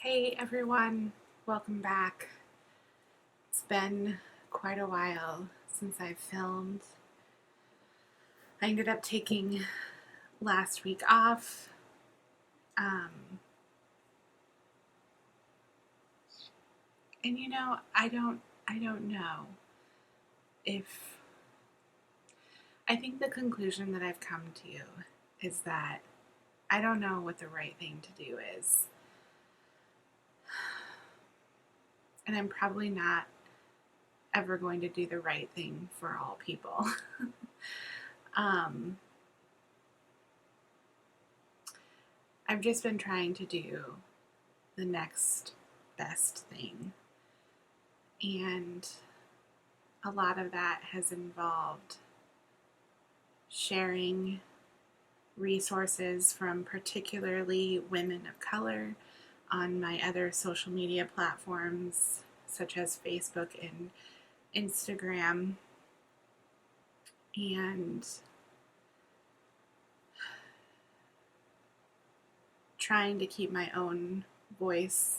Hey everyone, welcome back. It's been quite a while since I've filmed. I ended up taking last week off. And I don't know if I think the conclusion that I've come to is that I don't know what the right thing to do is. And I'm probably not ever going to do the right thing for all people. um, I've just been trying to do the next best thing. And a lot of that has involved sharing resources from particularly women of color on my other social media platforms, such as Facebook and Instagram, and trying to keep my own voice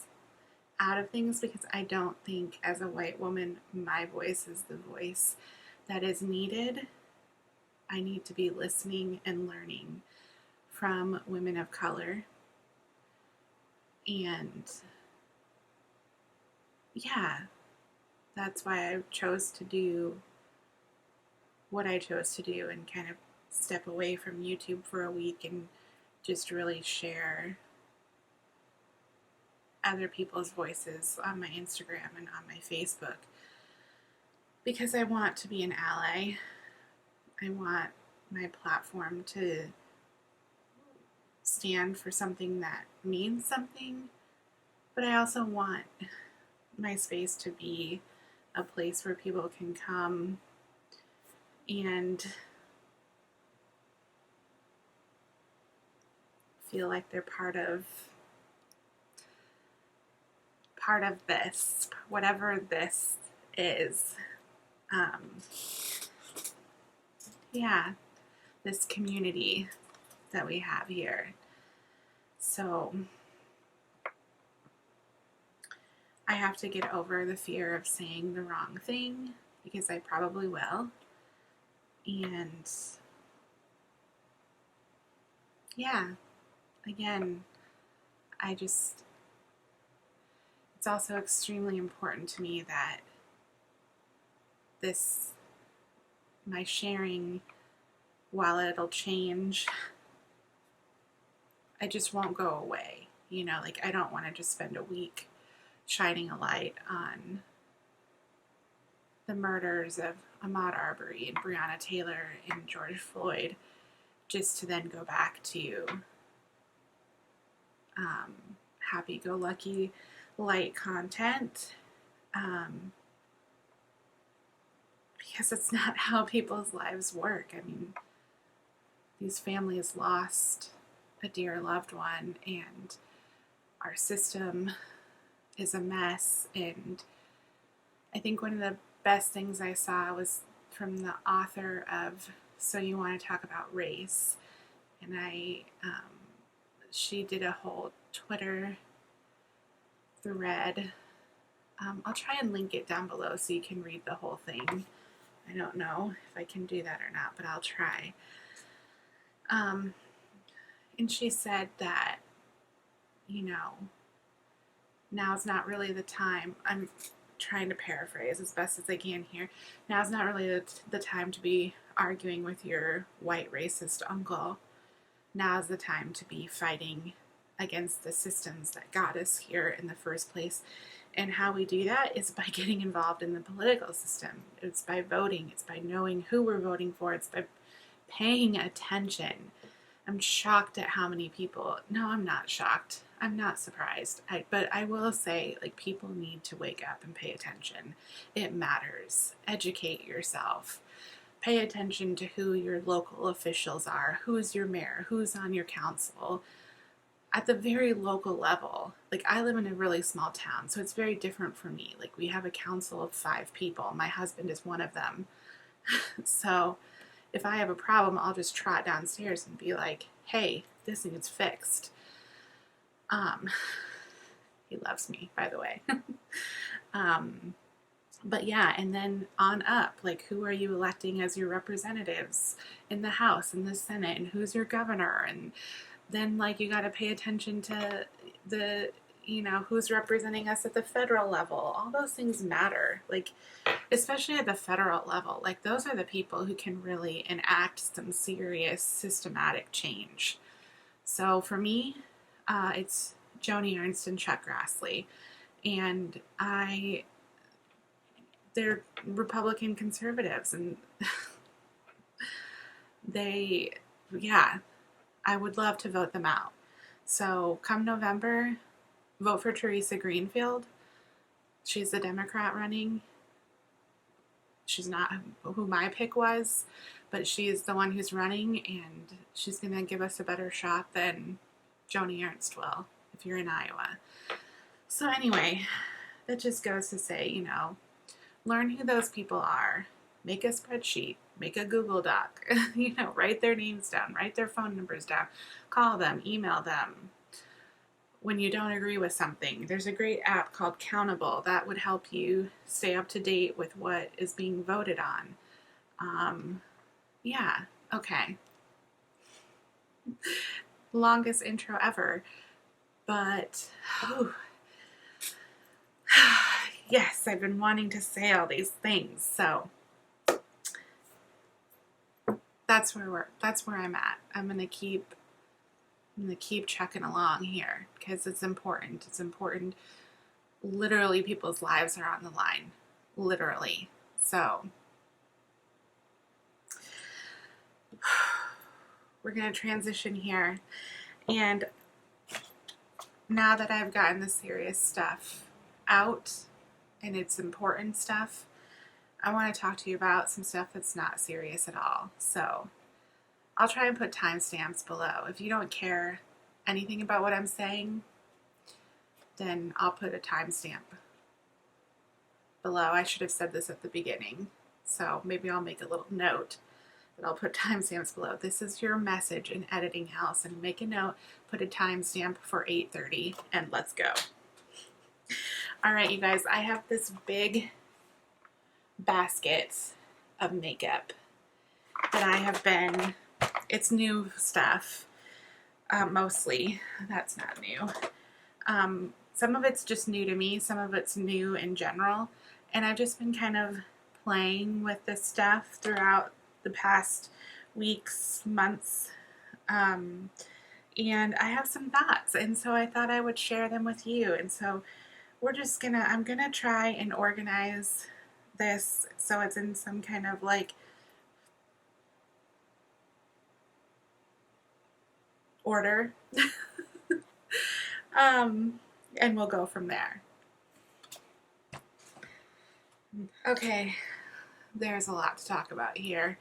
out of things because I don't think as a white woman my voice is the voice that is needed. I need to be listening and learning from women of color. And yeah, that's why I chose to do what I chose to do and kind of step away from YouTube for a week and just really share other people's voices on my Instagram and on my Facebook, because I want to be an ally. I want my platform to stand for something that means something, but I also want my space to be a place where people can come and feel like they're part of this, whatever this is. This community that we have here. So I have to get over the fear of saying the wrong thing, because I probably will. And yeah, again, it's also extremely important to me that my sharing, while it'll change, I just won't go away. I don't want to just spend a week shining a light on the murders of Ahmaud Arbery and Breonna Taylor and George Floyd, just to then go back to happy-go-lucky light content, because it's not how people's lives work. I mean, these families lost a dear loved one, and our system is a mess. And I think one of the best things I saw was from the author of So You Want to Talk About Race, and she did a whole Twitter thread. I'll try and link it down below so you can read the whole thing. I don't know if I can do that or not, but I'll try. And she said that, now's not really the time. I'm trying to paraphrase as best as I can here. Now's not really the time to be arguing with your white racist uncle. Now's the time to be fighting against the systems that got us here in the first place. And how we do that is by getting involved in the political system. It's by voting. It's by knowing who we're voting for. It's by paying attention. I'm shocked at how many people... No, I'm not shocked. I'm not surprised. But I will say, people need to wake up and pay attention. It matters. Educate yourself. Pay attention to who your local officials are. Who's your mayor? Who's on your council? At the very local level. I live in a really small town, so it's very different for me. We have a council of 5 people. My husband is one of them. So if I have a problem, I'll just trot downstairs and be like, hey, this needs fixed. He loves me, by the way. But yeah, and then on up, like, who are you electing as your representatives in the House and the Senate, and who's your governor? And then, like, you got to pay attention to the, you know, who's representing us at the federal level. All those things matter, like, especially at the federal level. Like, those are the people who can really enact some serious systematic change. So for me, it's Joni Ernst and Chuck Grassley. And they're Republican conservatives, and yeah, I would love to vote them out. So come November, vote for Teresa Greenfield. She's the Democrat running. She's not who my pick was, but she's the one who's running, and she's going to give us a better shot than Joni Ernst will if you're in Iowa. So anyway, that just goes to say, you know, learn who those people are. Make a spreadsheet. Make a Google Doc. You know, write their names down. Write their phone numbers down. Call them. Email them. When you don't agree with something, there's a great app called Countable that would help you stay up to date with what is being voted on. Yeah, okay. Longest intro ever, but yes, I've been wanting to say all these things, so that's where I'm at. I'm gonna keep chucking along here because it's important. It's important. Literally, people's lives are on the line. Literally. So we're gonna transition here, and now that I've gotten the serious stuff out and it's important stuff, I want to talk to you about some stuff that's not serious at all. So I'll try and put timestamps below. If you don't care anything about what I'm saying, then I'll put a timestamp below. I should have said this at the beginning, so maybe I'll make a little note that I'll put timestamps below. This is your message in editing house, and make a note, put a timestamp for 8:30, and let's go. All right, you guys, I have this big basket of makeup that I have been, it's new stuff, mostly. That's not new. Some of it's just new to me, some of it's new in general, and I've just been kind of playing with this stuff throughout the past weeks, months, and I have some thoughts, and so I thought I would share them with you. And so I'm gonna try and organize this so it's in some kind of like order. And we'll go from there. Okay, there's a lot to talk about here,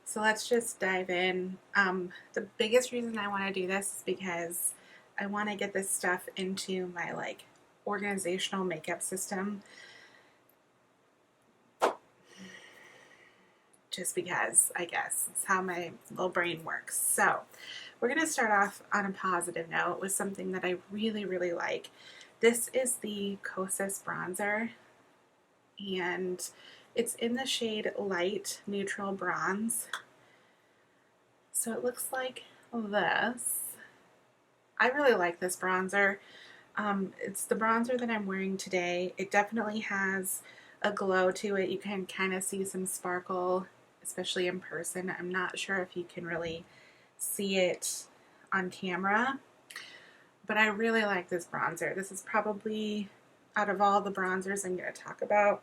so let's just dive in. The biggest reason I want to do this is because I want to get this stuff into my like organizational makeup system, just because I guess it's how my little brain works. So we're going to start off on a positive note with something that I really, really like. This is the Kosas bronzer, and it's in the shade Light Neutral Bronze. So it looks like this. I really like this bronzer. It's the bronzer that I'm wearing today. It definitely has a glow to it. You can kind of see some sparkle, especially in person. I'm not sure if you can really see it on camera, but I really like this bronzer. This is probably, out of all the bronzers I'm going to talk about,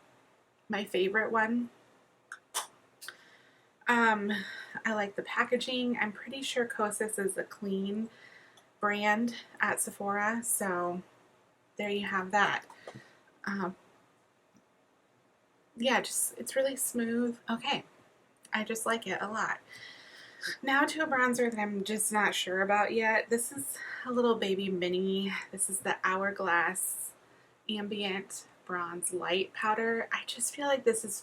my favorite one. I like the packaging. I'm pretty sure Kosas is a clean brand at Sephora, so there you have that. Yeah, it's really smooth. Okay, I just like it a lot. Now to a bronzer that I'm just not sure about yet. This is a little baby mini. This is the Hourglass Ambient Bronze Light Powder. I just feel like this is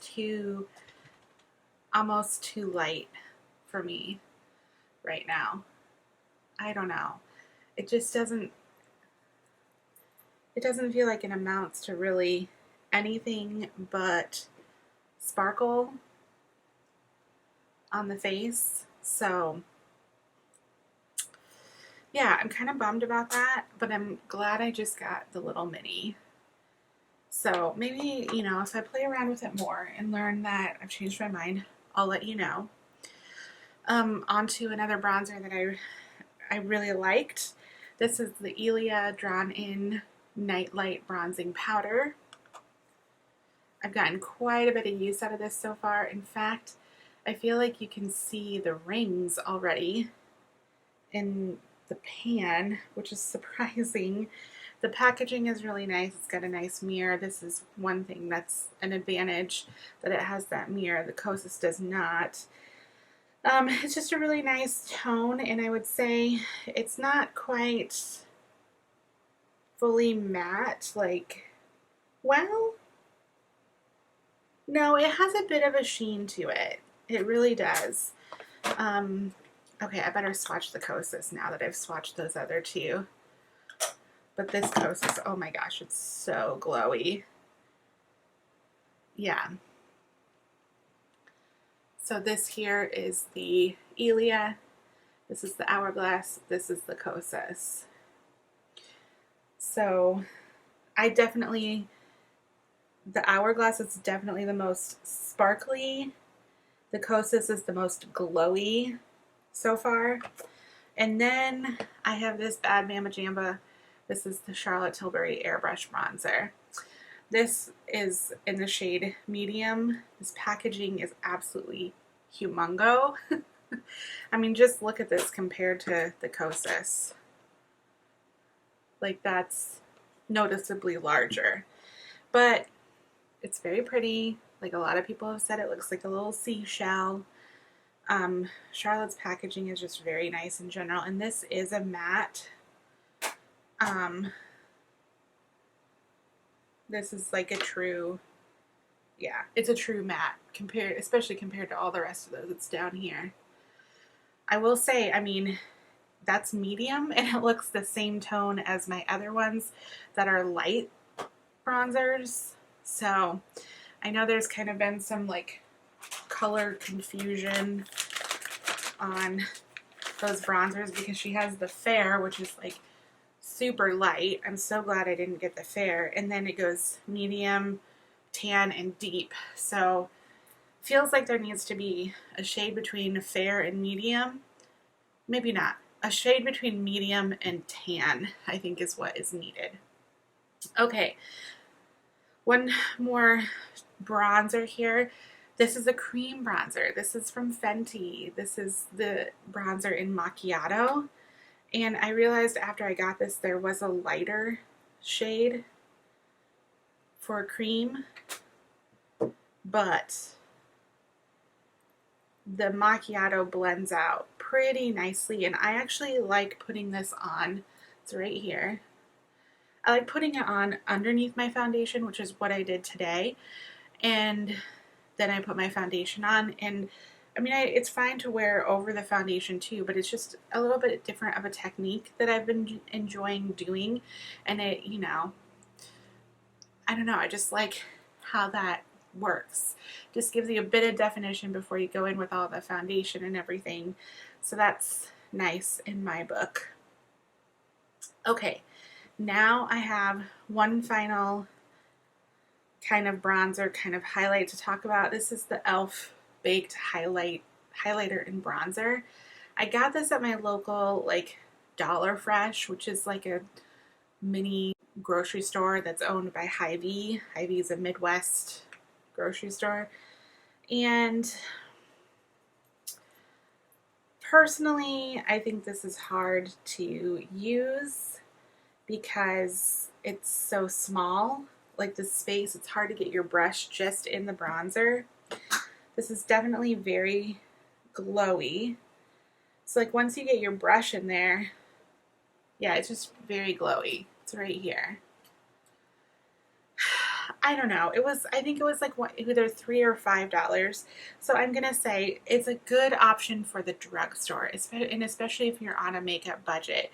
almost too light for me right now. I don't know. It just doesn't, It doesn't feel like it amounts to really anything but sparkle on the face. So yeah, I'm kind of bummed about that, but I'm glad I just got the little mini. So maybe, you know, if I play around with it more and learn that I've changed my mind, I'll let you know. Onto another bronzer that I really liked. This is the Ilia Drawn In Nightlight Bronzing Powder. I've gotten quite a bit of use out of this so far. In fact, I feel like you can see the rings already in the pan, which is surprising. The packaging is really nice. It's got a nice mirror. This is one thing that's an advantage, that it has that mirror. The Kosas does not. It's just a really nice tone, and I would say it's not quite fully matte, like, well, no, it has a bit of a sheen to it. It really does. Okay, I better swatch the Kosas now that I've swatched those other two. But this Kosas, oh my gosh, it's so glowy. Yeah. So this here is the Ilia. This is the Hourglass. This is the Kosas. So I definitely, the Hourglass is definitely the most sparkly. The Kosas is the most glowy so far. And then I have this Bad Mama Jamba. This is the Charlotte Tilbury Airbrush Bronzer. This is in the shade medium. This packaging is absolutely humongo. I mean, just look at this compared to the Kosas. Like, that's noticeably larger. But it's very pretty. Like, a lot of people have said, it looks like a little seashell. Charlotte's packaging is just very nice in general. And this is a matte. This is like a true, yeah, it's a true matte, especially compared to all the rest of those. It's down here. I will say, I mean, that's medium, and it looks the same tone as my other ones that are light bronzers. So I know there's kind of been some like color confusion on those bronzers because she has the Fair, which is like super light. I'm so glad I didn't get the Fair. And then it goes medium, tan, and deep. So feels like there needs to be a shade between Fair and medium. Maybe not. A shade between medium and tan, I think, is what is needed. Okay, one more bronzer here. This is a cream bronzer. This is from Fenty. This is the bronzer in Macchiato. And I realized after I got this, there was a lighter shade for cream, but the Macchiato blends out pretty nicely, and I actually like putting this on. It's right here. I like putting it on underneath my foundation, which is what I did today, and then I put my foundation on. And I mean, it's fine to wear over the foundation too, but it's just a little bit different of a technique that I've been enjoying doing. And it, you know, I don't know, I just like how that works. Just gives you a bit of definition before you go in with all the foundation and everything. So that's nice in my book. Okay, now I have one final kind of bronzer, kind of highlight to talk about. This is the e.l.f. Baked Highlighter and Bronzer. I got this at my local, like, Dollar Fresh, which is like a mini grocery store that's owned by Hy-Vee. Hy-Vee is a Midwest grocery store. And personally, I think this is hard to use because it's so small. Like, the space, it's hard to get your brush just in the bronzer. This is definitely very glowy. So like once you get your brush in there, yeah, it's just very glowy. It's right here. I don't know. I think it was like either $3 or $5. So I'm going to say it's a good option for the drugstore, and especially if you're on a makeup budget.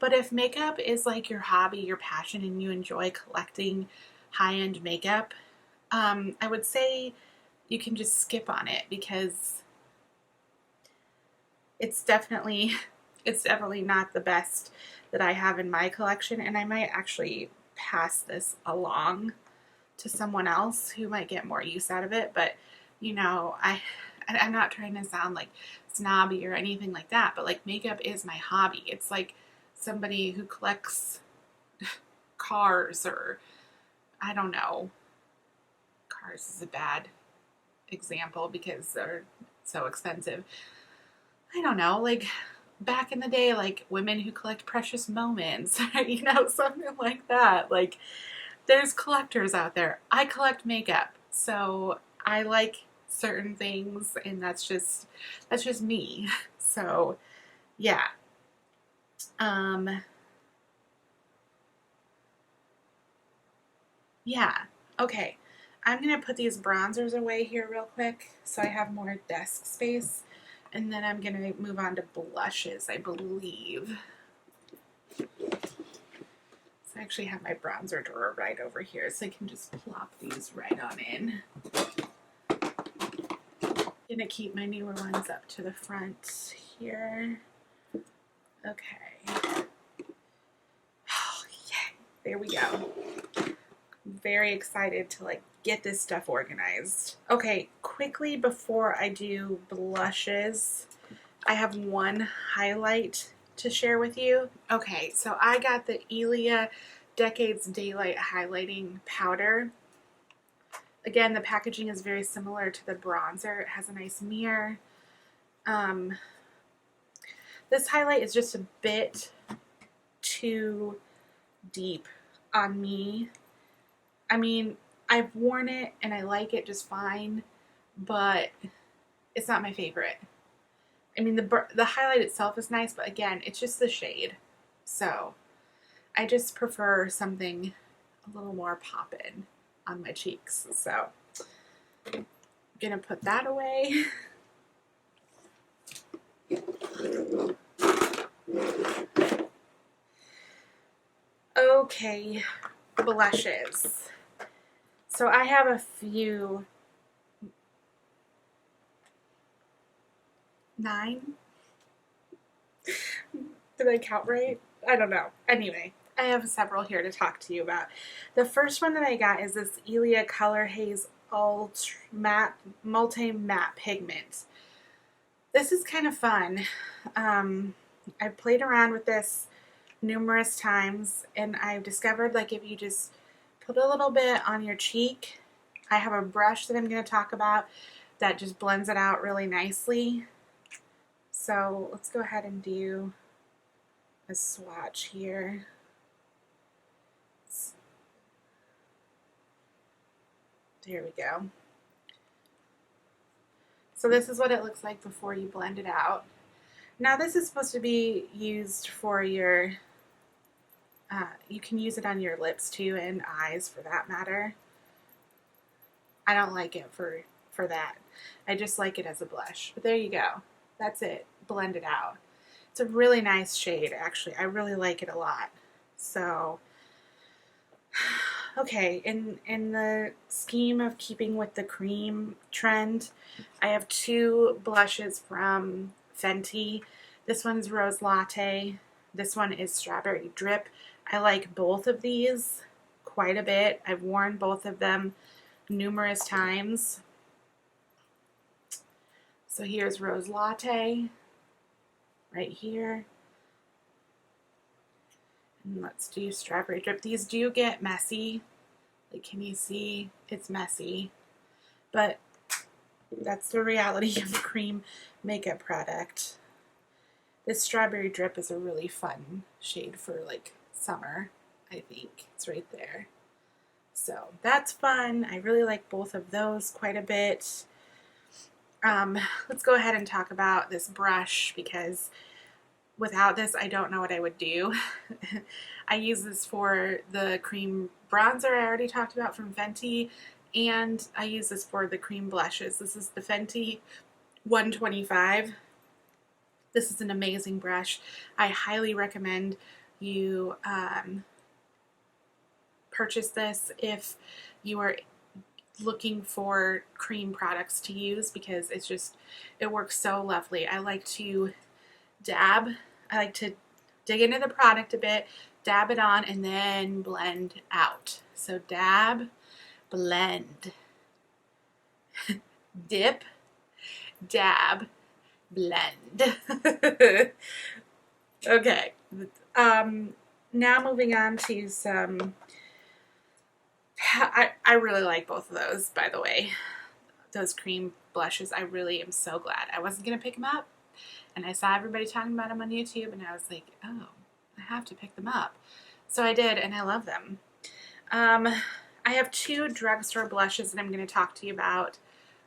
But if makeup is like your hobby, your passion, and you enjoy collecting high-end makeup, I would say you can just skip on it, because it's definitely not the best that I have in my collection, and I might actually pass this along to someone else who might get more use out of it. But you know, I'm not trying to sound like snobby or anything like that, but like makeup is my hobby. It's like somebody who collects cars, or I don't know. Cars is a bad example because they're so expensive. I don't know, like back in the day, like women who collect precious moments, you know, something like that. Like there's collectors out there. I collect makeup, so I like certain things, and that's just me. So yeah. Yeah. Okay. I'm gonna put these bronzers away here real quick so I have more desk space, and then I'm gonna move on to blushes, I believe. So I actually have my bronzer drawer right over here, so I can just plop these right on in. I'm gonna keep my newer ones up to the front here. Okay. Oh, yay. There we go. Very excited to like get this stuff organized. Okay, quickly before I do blushes, I have one highlight to share with you. Okay, so I got the Ilia Decades Daylite Highlighting Powder. Again, the packaging is very similar to the bronzer. It has a nice mirror. This highlight is just a bit too deep on me. I mean, I've worn it and I like it just fine, but it's not my favorite. I mean, the highlight itself is nice, but again, it's just the shade. So I just prefer something a little more poppin' on my cheeks. So I'm gonna put that away. Okay, blushes. So I have a few. 9? Did I count right? I don't know. Anyway, I have several here to talk to you about. The first one that I got is this Ilia Color Haze Multi-Matte Pigment. This is kind of fun. I've played around with this numerous times, and I've discovered like if you just put a little bit on your cheek, I have a brush that I'm going to talk about that just blends it out really nicely. So let's go ahead and do a swatch here. There we go. So this is what it looks like before you blend it out. Now this is supposed to be used for your, you can use it on your lips too, and eyes for that matter. I don't like it for that. I just like it as a blush. But there you go. That's it. Blend it out. It's a really nice shade, actually. I really like it a lot. So, okay, in the scheme of keeping with the cream trend, I have two blushes from Fenty. This one's Rose Latte. This one is Strawberry Drip. I like both of these quite a bit. I've worn both of them numerous times. So here's Rose Latte right here. And let's do Strawberry Drip. These do get messy. Like, can you see? It's messy. But that's the reality of a cream makeup product. This Strawberry Drip is a really fun shade for like summer, I think. It's right there. So that's fun. I really like both of those quite a bit. Let's go ahead and talk about this brush, because without this I don't know what I would do. I use this for the cream bronzer I already talked about from Fenty, and I use this for the cream blushes. This is the Fenty 125. This is an amazing brush. I highly recommend you purchase this if you are looking for cream products to use, because it's just, it works so lovely. I like to dab, I like to dig into the product a bit, dab it on, and then blend out. So dab, blend, dip, dab, blend. Okay, now moving on to some, I really like both of those, by the way. Those cream blushes, I really am so glad. I wasn't going to pick them up, and I saw everybody talking about them on YouTube, and I was like, oh, I have to pick them up. So I did, and I love them. I have two drugstore blushes that I'm going to talk to you about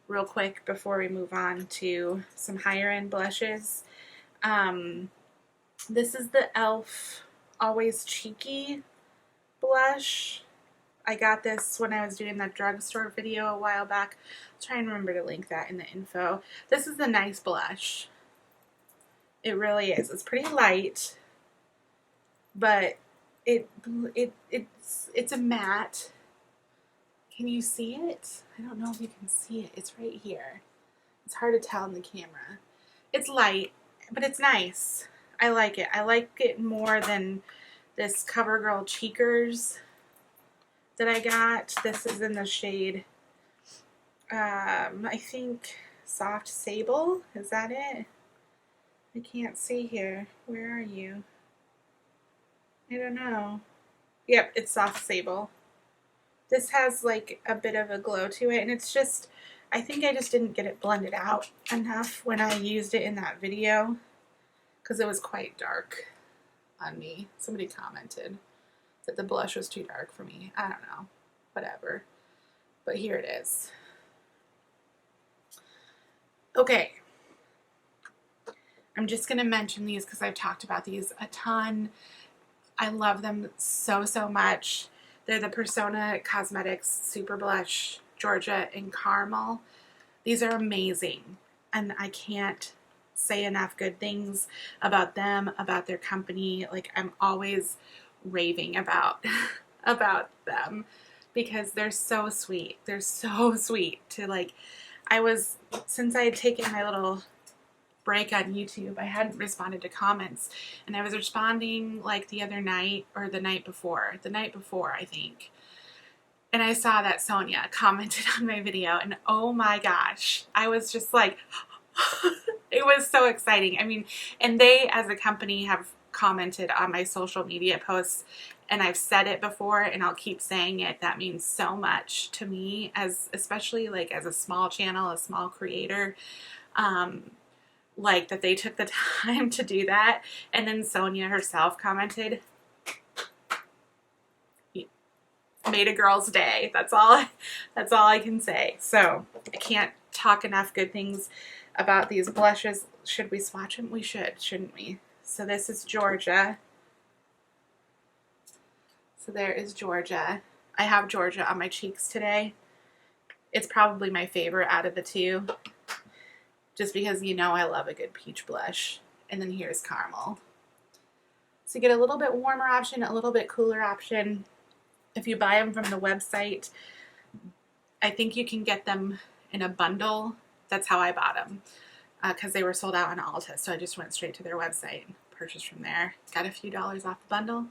real quick before we move on to some higher end blushes. This is the e.l.f. Always Cheeky blush. I got this when I was doing that drugstore video a while back. I'll try and remember to link that in the info. This is a nice blush. It really is. It's pretty light, but it's a matte. Can you see it? I don't know if you can see it. It's right here. It's hard to tell in the camera. It's light, but it's nice. I like it. I like it more than this CoverGirl Cheekers that I got. This is in the shade, I think Soft Sable. Is that it? I can't see here. Where are you? I don't know. Yep, it's Soft Sable. This has like a bit of a glow to it, and it's just, I think I just didn't get it blended out enough when I used it in that video, because it was quite dark on me. Somebody commented that the blush was too dark for me. I don't know. Whatever. But here it is. Okay. I'm just going to mention these because I've talked about these a ton. I love them so, so much. They're the Persona Cosmetics Super Blush Georgia and Carmel. These are amazing, and I can't say enough good things about them, about their company. Like, I'm always raving about them because they're so sweet. They're so sweet to, like, since I had taken my little break on YouTube, I hadn't responded to comments, and I was responding like the other night, or the night before, I think, and I saw that Sonia commented on my video, and oh my gosh, I was just like, it was so exciting. I mean, and they as a company have commented on my social media posts, and I've said it before, and I'll keep saying it. That means so much to me, especially like as a small channel, a small creator, like that they took the time to do that. And then Sonia herself commented, made a girl's day. That's all I can say. So I can't talk enough good things about these blushes. Should we swatch them? We should, shouldn't we? So this is Georgia. So there is Georgia. I have Georgia on my cheeks today. It's probably my favorite out of the two, just because, you know, I love a good peach blush. And then here's Carmel. So you get a little bit warmer option, a little bit cooler option. If you buy them from the website, I think you can get them in a bundle. That's how I bought them, because they were sold out on Ulta. So I just went straight to their website and purchased from there. Got a few dollars off the bundle.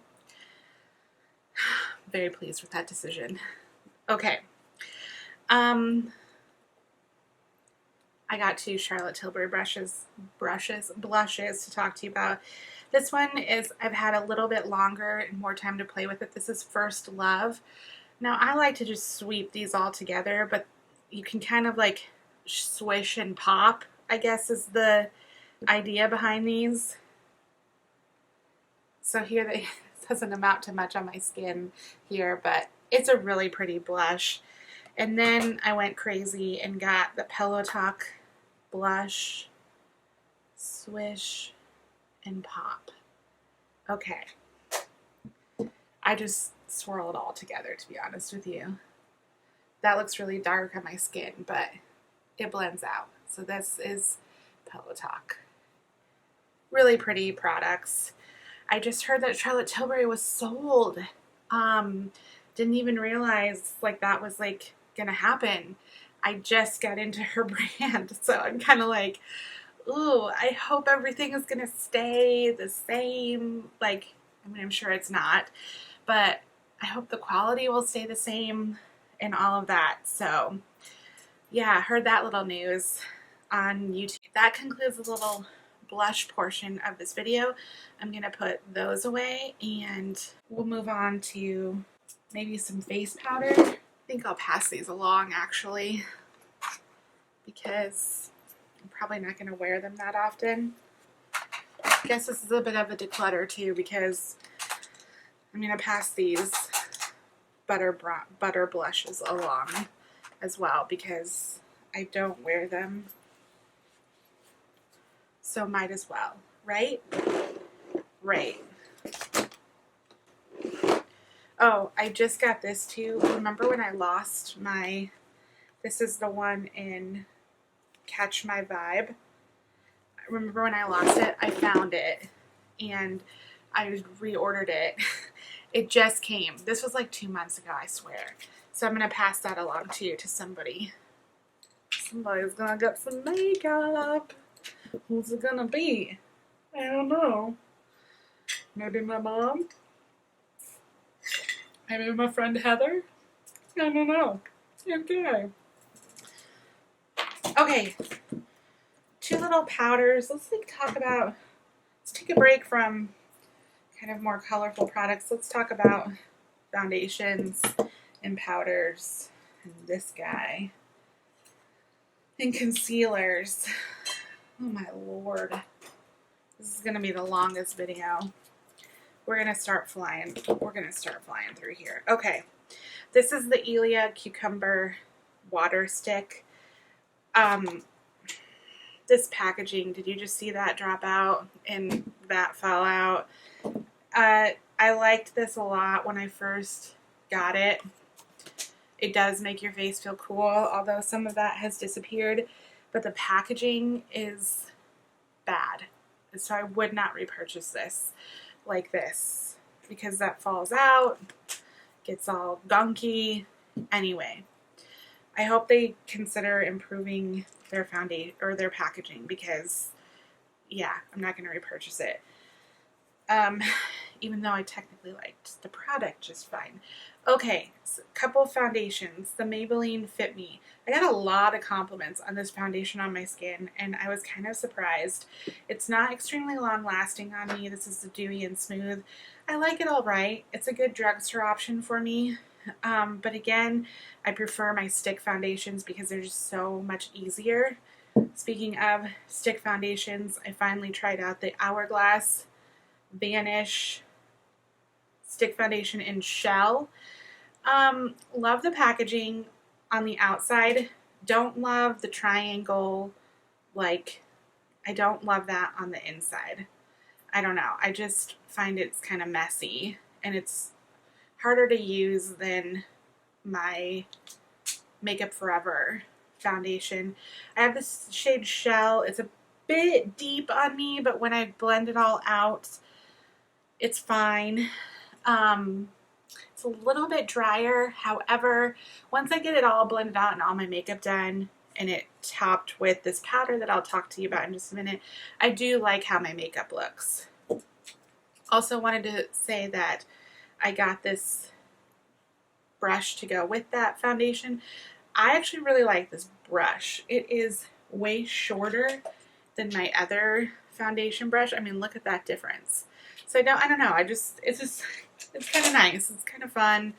Very pleased with that decision. Okay. I got two Charlotte Tilbury blushes to talk to you about. This one is, I've had a little bit longer and more time to play with it. This is First Love. Now, I like to just sweep these all together, but you can kind of like swish and pop, I guess, is the idea behind these. So here it doesn't amount to much on my skin here, but it's a really pretty blush. And then I went crazy and got the Pillow Talk blush, swish, and pop. Okay. I just swirl it all together, to be honest with you. That looks really dark on my skin, but it blends out. So this is Pillow Talk. Really pretty products. I just heard that Charlotte Tilbury was sold. Didn't even realize like that was like gonna happen. I just got into her brand, so I'm kind of like, ooh, I hope everything is gonna stay the same. Like, I mean, I'm sure it's not, but I hope the quality will stay the same and all of that. So yeah, heard that little news on YouTube. That concludes the little blush portion of this video. I'm gonna put those away and we'll move on to maybe some face powder. I think I'll pass these along actually because I'm probably not gonna wear them that often. I guess this is a bit of a declutter too because I'm gonna pass these butter blushes along as well because I don't wear them, so might as well, right? Right. Oh, I just got this too. Remember when I lost my, this is the one in Catch My Vibe. Remember when I lost it? I found it and I reordered it. It just came. This was like 2 months ago, I swear. So I'm going to pass that along to somebody. Somebody's going to get some makeup. Who's it going to be? I don't know. Maybe my mom? Maybe my friend Heather? I don't know. Okay. Okay. 2 little powders. Let's talk about, let's take a break from kind of more colorful products. Let's talk about foundations and powders and this guy and concealers. Oh my lord. This is going to be the longest video. We're going to start flying. We're going to start flying through here. Okay. This is the Ilia Cucumber Water Stick. This packaging, did you just see that drop out and that fell out? I liked this a lot when I first got it. It does make your face feel cool, although some of that has disappeared, but the packaging is bad. So I would not repurchase this like this because that falls out, gets all gunky. Anyway, I hope they consider improving their foundation or their packaging because yeah, I'm not going to repurchase it. Even though I technically liked the product just fine. Okay, so a couple of foundations. The Maybelline Fit Me. I got a lot of compliments on this foundation on my skin, and I was kind of surprised. It's not extremely long lasting on me. This is the Dewy and Smooth. I like it all right. It's a good drugstore option for me. But again, I prefer my stick foundations because they're just so much easier. Speaking of stick foundations, I finally tried out the Hourglass Vanish stick foundation in shell. Love the packaging on the outside. Don't love the triangle, like, I don't love that on the inside. I don't know. I just find it's kind of messy and it's harder to use than my Makeup Forever foundation. I have this shade Shell. It's a bit deep on me, but when I blend it all out, it's fine. It's a little bit drier. However, once I get it all blended out and all my makeup done and it topped with this powder that I'll talk to you about in just a minute, I do like how my makeup looks. Also wanted to say that I got this brush to go with that foundation. I actually really like this brush. It is way shorter than my other foundation brush. I mean, look at that difference. So I don't know. It's kind of nice. It's kind of fun.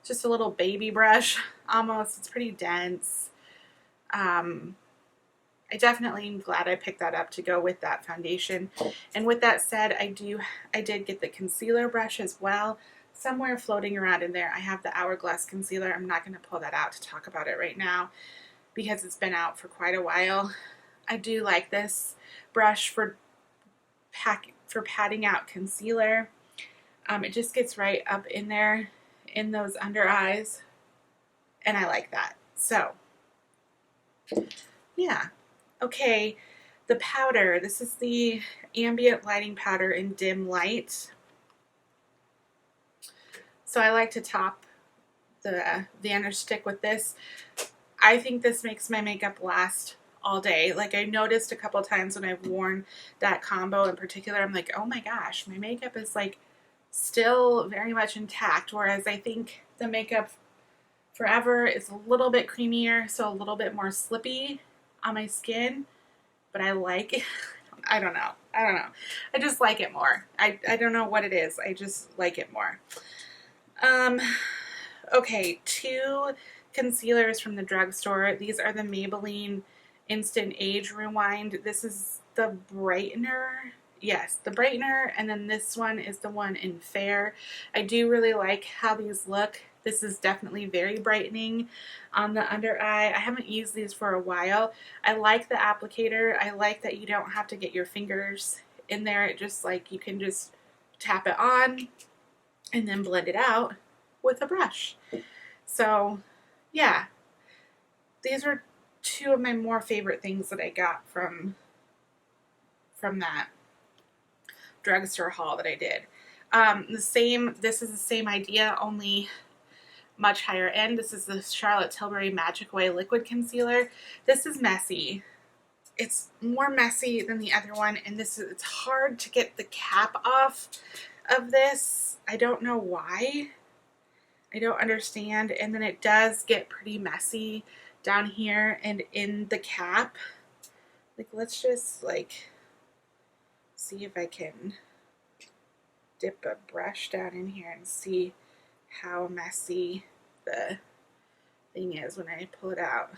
Just a little baby brush almost. It's pretty dense. I definitely am glad I picked that up to go with that foundation. And with that said, I did get the concealer brush as well. Somewhere floating around in there, I have the Hourglass concealer. I'm not going to pull that out to talk about it right now because it's been out for quite a while. I do like this brush for patting out concealer. It just gets right up in there in those under eyes, and I like that. So yeah, okay, The powder, this is the Ambient Lighting Powder in Dim Light. So I like to top the Vanish stick with this. I think this makes my makeup last all day. Like, I noticed a couple times when I've worn that combo in particular, I'm like, oh my gosh, my makeup is like still very much intact. Whereas I think the makeup Forever is a little bit creamier, so a little bit more slippy on my skin. But I like it. I don't know. I just like it more. I don't know what it is. I just like it more. Okay, 2 concealers from the drugstore. These are the Maybelline Instant Age Rewind. This is the brightener. Yes, the brightener, and then this one is the one in Fair. I do really like how these look. This is definitely very brightening on the under eye. I haven't used these for a while. I like the applicator. I like that you don't have to get your fingers in there. It just like you can just tap it on and then blend it out with a brush. So yeah, these are 2 of my more favorite things that I got from that drugstore haul that I did. This is the same idea, only much higher end. This is the Charlotte Tilbury Magic Way Liquid Concealer. This is messy. It's more messy than the other one, and it's hard to get the cap off of this. I don't know why. I don't understand. And then it does get pretty messy down here and in the cap. Like, let's just like see if I can dip a brush down in here and see how messy the thing is when I pull it out.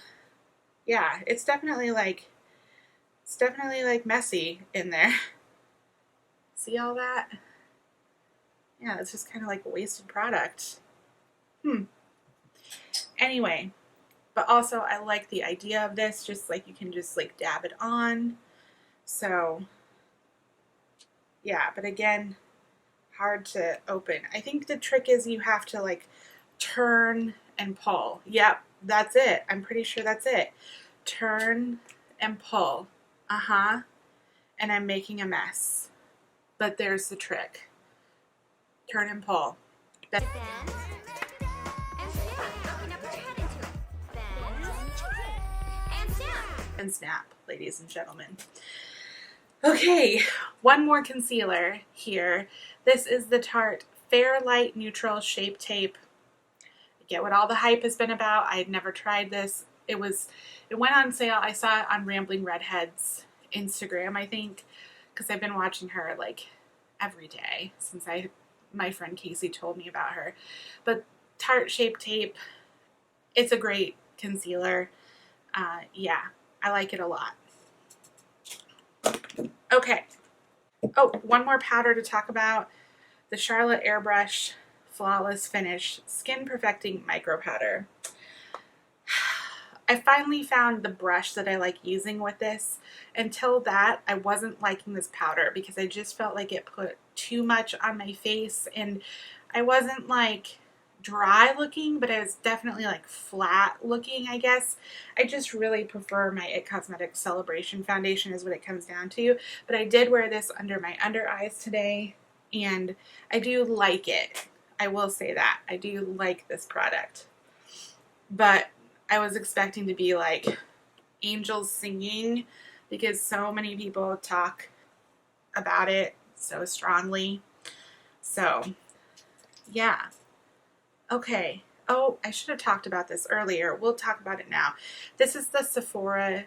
Yeah, it's definitely like messy in there. See all that? Yeah, it's just kind of like a wasted product. Anyway, but also I like the idea of this, just like you can just like dab it on. So yeah, but again, hard to open. I think the trick is you have to like turn and pull. Yep, that's it. I'm pretty sure that's it. Turn and pull. And I'm making a mess. But there's the trick. Turn and pull. And snap, ladies and gentlemen. Okay, one more concealer here. This is the Tarte Fair Light Neutral Shape Tape. I get what all the hype has been about. I had never tried this. It went on sale. I saw it on Rambling Redhead's Instagram, I think, because I've been watching her like every day since my friend Casey told me about her. But Tarte Shape Tape, it's a great concealer. Yeah, I like it a lot. Okay. Oh, one more powder to talk about. The Charlotte Airbrush Flawless Finish Skin Perfecting Micro Powder. I finally found the brush that I like using with this. Until that, I wasn't liking this powder because I just felt like it put too much on my face, and I wasn't like dry looking, but I was definitely like flat looking, I guess. I just really prefer my IT Cosmetics Celebration Foundation is what it comes down to. But I did wear this under my under eyes today, and I do like it. I will say that. I do like this product. But I was expecting to be like angels singing because so many people talk about it so strongly. So, yeah. Okay. Oh, I should have talked about this earlier. We'll talk about it now. This is the Sephora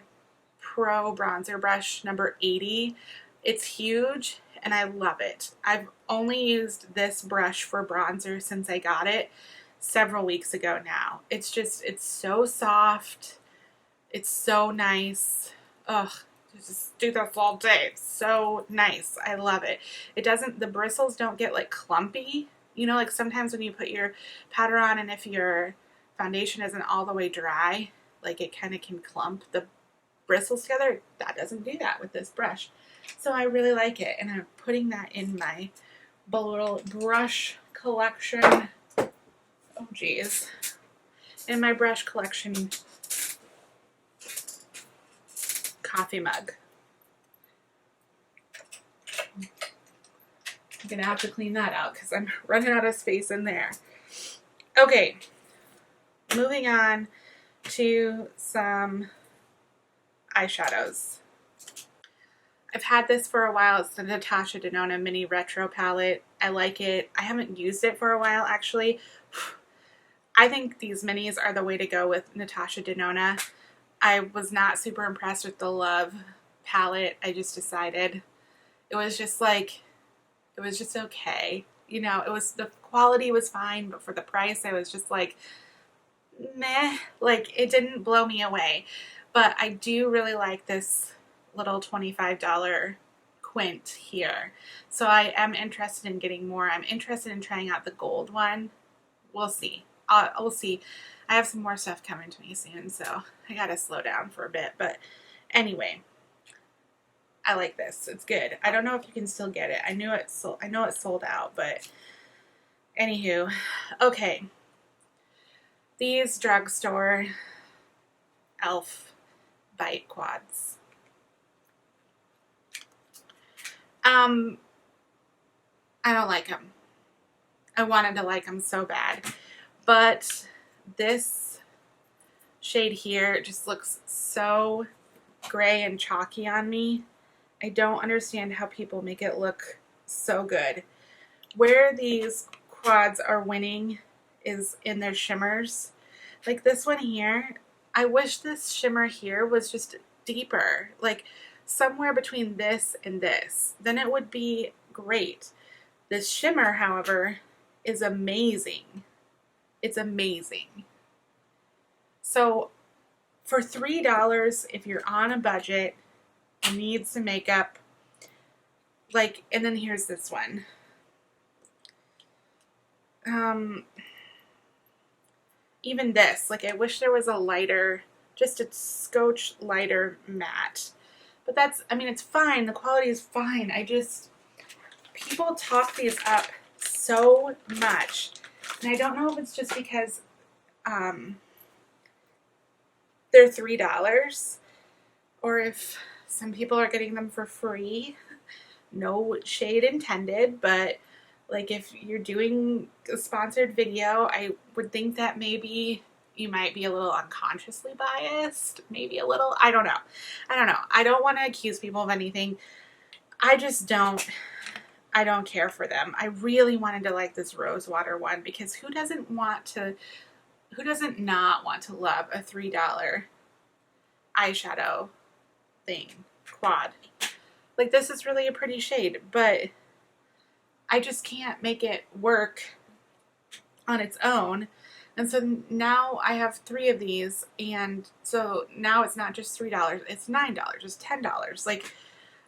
Pro Bronzer Brush number 80. It's huge and I love it. I've only used this brush for bronzer since I got it several weeks ago now. It's so soft. It's so nice. Ugh, just do this all day. It's so nice. I love it. The bristles don't get like clumpy. You know, like sometimes when you put your powder on and if your foundation isn't all the way dry, like it kind of can clump the bristles together. That doesn't do that with this brush. So I really like it, and I'm putting that in my little brush collection. Oh geez. In my brush collection coffee mug. I'm going to have to clean that out because I'm running out of space in there. Okay, moving on to some eyeshadows. I've had this for a while. It's the Natasha Denona Mini Retro Palette. I like it. I haven't used it for a while, actually. I think these minis are the way to go with Natasha Denona. I was not super impressed with the Love palette. I just decided it was just like, it was just okay. You know, it was, the quality was fine, but for the price, I was just like, meh. Like, it didn't blow me away. But I do really like this little $25 quint here. So I am interested in getting more. I'm interested in trying out the gold one. We'll see. We'll see. I have some more stuff coming to me soon, so I gotta slow down for a bit. But anyway, I like this. It's good. I don't know if you can still get it. I know it's sold out, but anywho, okay. These drugstore e.l.f. Bite Quads. I don't like them. I wanted to like them so bad, but this shade here just looks so gray and chalky on me. I don't understand how people make it look so good. Where these quads are winning is in their shimmers. Like this one here, I wish this shimmer here was just deeper, like somewhere between this and this. Then it would be great. This shimmer, however, is amazing. It's amazing. So for $3, if you're on a budget, need some makeup, like, and then here's this one. Even this, like, I wish there was a lighter, just a scotch lighter matte. But that's, I mean, it's fine. The quality is fine. I just, people talk these up so much. And I don't know if it's just because they're $3 or if some people are getting them for free. No shade intended, but like if you're doing a sponsored video, I would think that maybe you might be a little unconsciously biased. Maybe a little. I don't know. I don't want to accuse people of anything. I just don't. I don't care for them. I really wanted to like this Rosewater one because who doesn't not want to love a $3 eyeshadow thing, quad. Like this is really a pretty shade, but I just can't make it work on its own. And so now I have 3 of these, and so now it's not just $3, it's $9, it's $10. Like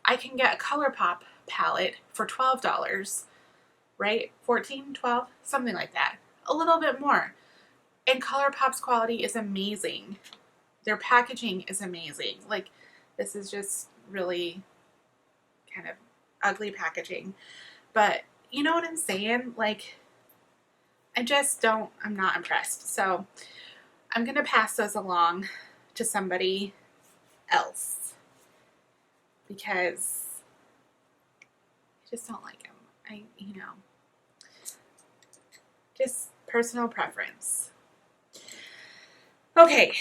I can get a ColourPop palette for $12, right? 14, 12, something like that. A little bit more. And ColourPop's quality is amazing. Their packaging is amazing. Like this is just really kind of ugly packaging. But you know what I'm saying? Like I just don't, I'm not impressed. So I'm going to pass those along to somebody else because I just don't like them. You know, just personal preference. Okay,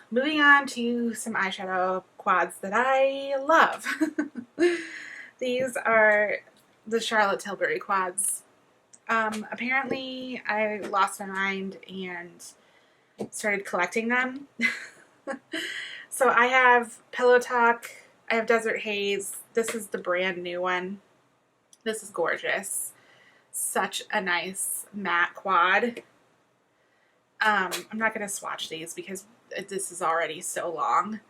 moving on to some eyeshadow quads that I love. These are the Charlotte Tilbury quads. Apparently I lost my mind and started collecting them. So I have Pillow Talk, I have Desert Haze. This is the brand new one. This is gorgeous. Such a nice matte quad. I'm not going to swatch these because this is already so long.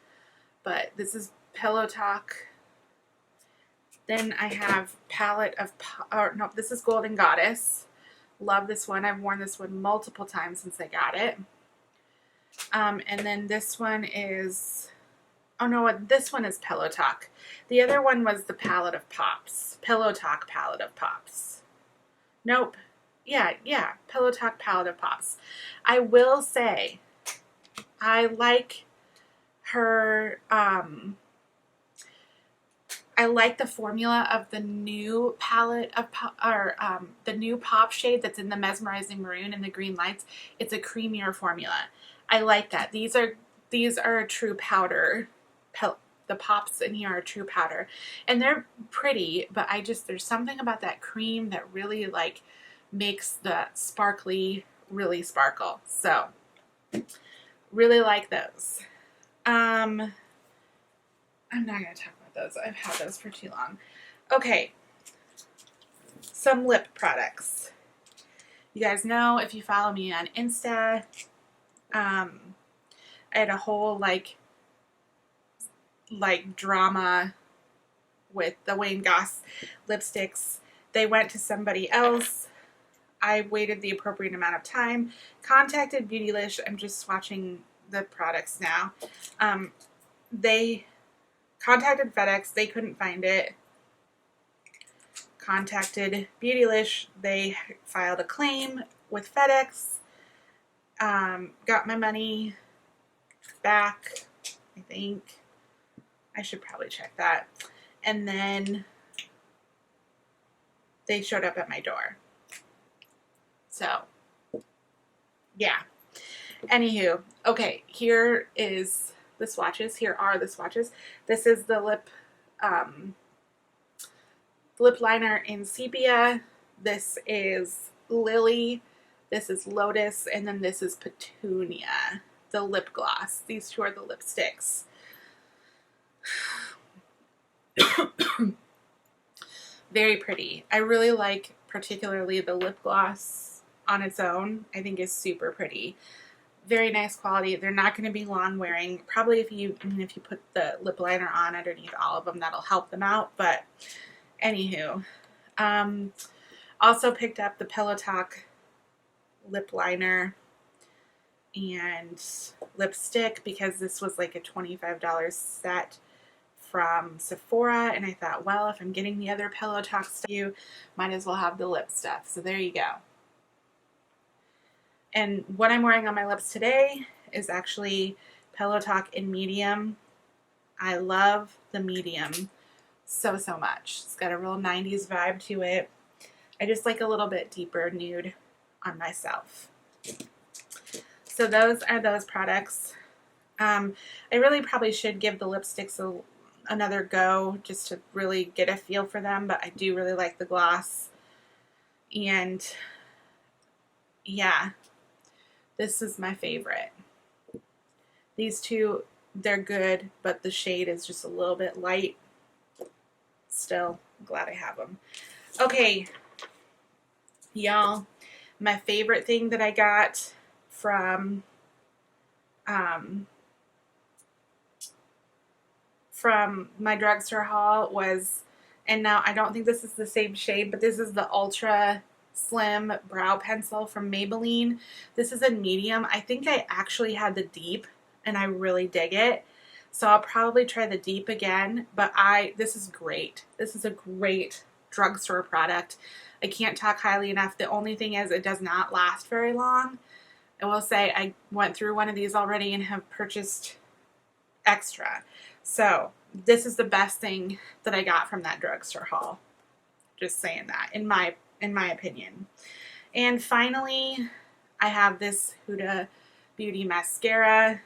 But this is Pillow Talk. Then I have Palette of, no, this is Golden Goddess. Love this one. I've worn this one multiple times since I got it. And then this one is, oh no, this one is Pillow Talk. The other one was the Palette of Pops. Pillow Talk Palette of Pops. Nope. Yeah, Pillow Talk Palette of Pops. I will say, I like her, I like the formula of the new palette of the new pop shade that's in the Mesmerizing Maroon and the Green Lights. It's a creamier formula. I like that. These are a true powder. The pops in here are true powder, and they're pretty, but there's something about that cream that really like makes the sparkly really sparkle. So really like those. I'm not going to talk about those. I've had those for too long. Okay. Some lip products. You guys know, if you follow me on Insta, I had a whole like drama with the Wayne Goss lipsticks. They went to somebody else. I waited the appropriate amount of time, contacted Beautylish. I'm just swatching the products now. They contacted FedEx. They couldn't find it. Contacted Beautylish. They filed a claim with FedEx. Got my money back, I think. I should probably check that. And then they showed up at my door. So, yeah. Anywho, okay, here is the swatches. Here are the swatches. This is the lip liner in Sepia. This is Lily. This is Lotus. And then this is Petunia, the lip gloss. These two are the lipsticks. Very pretty. I really like particularly the lip gloss on its own. I think is super pretty. Very nice quality. They're not going to be long wearing. Probably if you put the lip liner on underneath all of them, that'll help them out. But anywho, also picked up the Pillow Talk lip liner and lipstick because this was like a $25 set from Sephora, and I thought, well, if I'm getting the other Pillow Talk stuff, you might as well have the lip stuff. So there you go. And what I'm wearing on my lips today is actually Pillow Talk in medium. I love the medium so much. It's got a real 90s vibe to it. I just like a little bit deeper nude on myself. So those are those products. I really probably should give the lipsticks another go just to really get a feel for them, but I do really like the gloss. And yeah, this is my favorite. These two, they're good, but the shade is just a little bit light. Still, I'm glad I have them. Okay, y'all, my favorite thing that I got from my drugstore haul was, and now I don't think this is the same shade, but this is the Ultra Slim Brow Pencil from Maybelline. This is a medium. I think I actually had the deep, and I really dig it. So I'll probably try the deep again, but this is great. This is a great drugstore product. I can't talk highly enough. The only thing is it does not last very long. I will say I went through one of these already and have purchased extra. So this is the best thing that I got from that drugstore haul. Just saying that, in my opinion. And finally, I have this Huda Beauty mascara.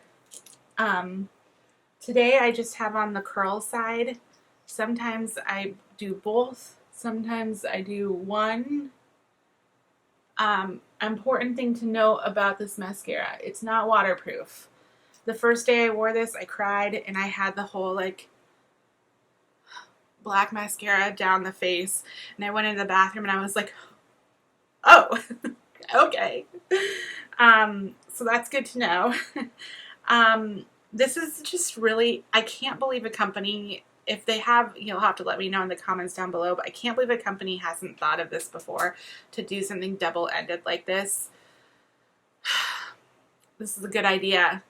Today I just have on the curl side. Sometimes I do both. Sometimes I do one. Important thing to note about this mascara, it's not waterproof. The first day I wore this, I cried and I had the whole like black mascara down the face, and I went into the bathroom and I was like, oh, okay. So that's good to know. This is just really, I can't believe a company, if they have, you'll have to let me know in the comments down below, but I can't believe a company hasn't thought of this before, to do something double-ended like this. This is a good idea.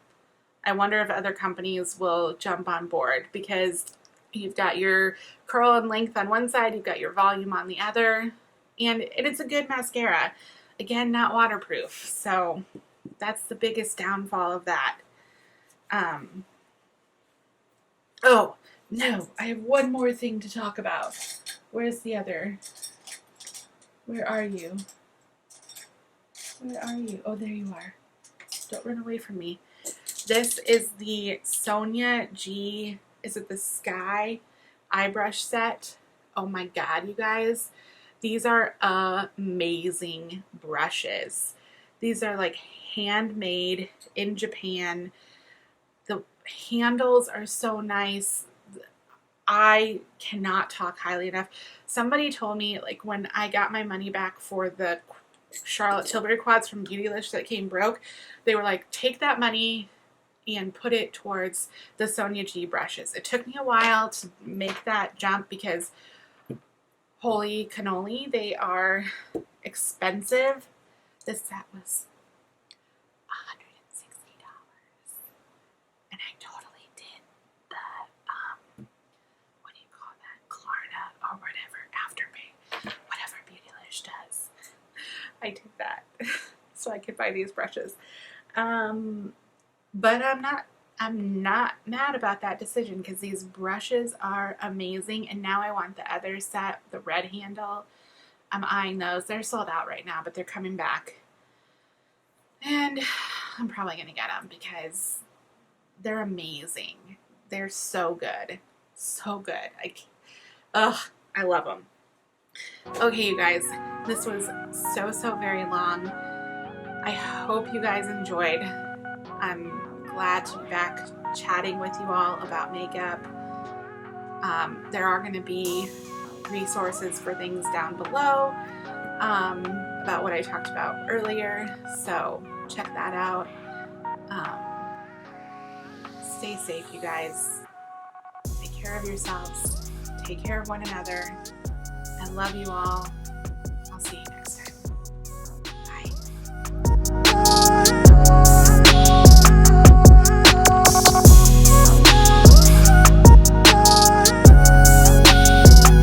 I wonder if other companies will jump on board, because you've got your curl and length on one side, you've got your volume on the other, and it's a good mascara. Again, not waterproof, so that's the biggest downfall of that. Oh, No, I have one more thing to talk about. Where's the other? Where are you? Where are you? Oh, there you are. Don't run away from me. This is the Sonia G, is it the Sky Eyebrush set? Oh my god, you guys. These are amazing brushes. These are like handmade in Japan. The handles are so nice. I cannot talk highly enough. Somebody told me, like, when I got my money back for the Charlotte Tilbury quads from Beautylish that came broke, they were like, take that money and put it towards the Sonia G brushes. It took me a while to make that jump because holy cannoli, they are expensive. This set was $160, and I totally did the what do you call that, Klarna or whatever, Afterpay, whatever Beautylish does. I did that so I could buy these brushes. But I'm not mad about that decision because these brushes are amazing. And now I want the other set, the red handle. I'm eyeing those. They're sold out right now, but they're coming back. And I'm probably going to get them because they're amazing. They're so good. So good. I love them. Okay, you guys, this was so very long. I hope you guys enjoyed. I'm glad to be back chatting with you all about makeup. There are going to be resources for things down below about what I talked about earlier, so check that out. Stay safe, you guys. Take care of yourselves. Take care of one another. I love you all.